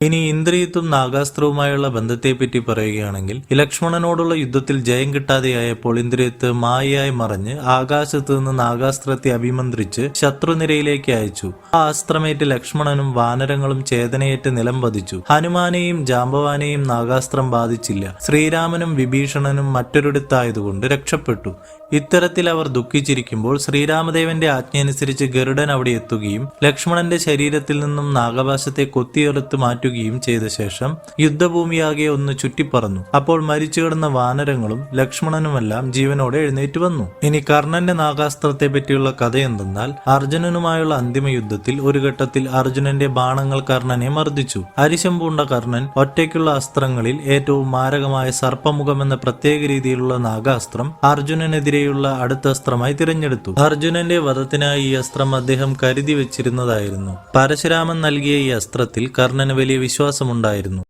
ഇനി ഇന്ദ്രിയത്തും നാഗാസ്ത്രവുമായുള്ള ബന്ധത്തെപ്പറ്റി പറയുകയാണെങ്കിൽ ലക്ഷ്മണനോടുള്ള യുദ്ധത്തിൽ ജയം കിട്ടാതെയായപ്പോൾ ഇന്ദ്രിയത്ത് മായയായി മറഞ്ഞ് ആകാശത്ത് നിന്ന് നാഗാസ്ത്രത്തെ അഭിമന്ത്രിച്ച് ശത്രുനിരയിലേക്ക് അയച്ചു. ആ അസ്ത്രമേറ്റ് ലക്ഷ്മണനും വാനരങ്ങളും ചേതനയേറ്റ് നിലം പതിച്ചു. ഹനുമാനെയും ജാമ്പവാനെയും നാഗാസ്ത്രം ബാധിച്ചില്ല. ശ്രീരാമനും വിഭീഷണനും മറ്റൊരിടത്തായതുകൊണ്ട് രക്ഷപ്പെട്ടു. ഇത്തരത്തിൽ അവർ ദുഃഖിച്ചിരിക്കുമ്പോൾ ശ്രീരാമദേവന്റെ ആജ്ഞയനുസരിച്ച് ഗരുഡൻ അവിടെ എത്തുകയും ലക്ഷ്മണന്റെ ശരീരത്തിൽ നിന്നും നാഗപാശത്തെ കൊത്തിയെടുത്ത് മാറ്റുകയും ചെയ്ത ശേഷം യുദ്ധഭൂമിയാകെ ഒന്ന് ചുറ്റിപ്പറന്നു. അപ്പോൾ മരിച്ചു കിടന്ന വാനരങ്ങളും ലക്ഷ്മണനുമെല്ലാം ജീവനോടെ എഴുന്നേറ്റ് വന്നു. ഇനി കർണന്റെ നാഗാസ്ത്രത്തെ പറ്റിയുള്ള കഥ എന്തെന്നാൽ, അർജുനനുമായുള്ള അന്തിമ യുദ്ധത്തിൽ ഒരു ഘട്ടത്തിൽ അർജുനന്റെ ബാണങ്ങൾ കർണനെ മർദ്ദിച്ചു. അരിശം പൂണ്ട കർണൻ ഒറ്റയ്ക്കുള്ള അസ്ത്രങ്ങളിൽ ഏറ്റവും മാരകമായ സർപ്പമുഖം എന്ന പ്രത്യേക രീതിയിലുള്ള നാഗാസ്ത്രം അർജുനനെതിരെയുള്ള അടുത്ത അസ്ത്രമായി തിരഞ്ഞെടുത്തു. അർജുനന്റെ വധത്തിനായി ഈ അസ്ത്രം അദ്ദേഹം കരുതി വെച്ചിരുന്നതായിരുന്നു. പരശുരാമൻ നൽകിയ ഈ അസ്ത്രത്തിൽ കർണന് വലിയ വിശ്വാസമുണ്ടായിരുന്നു.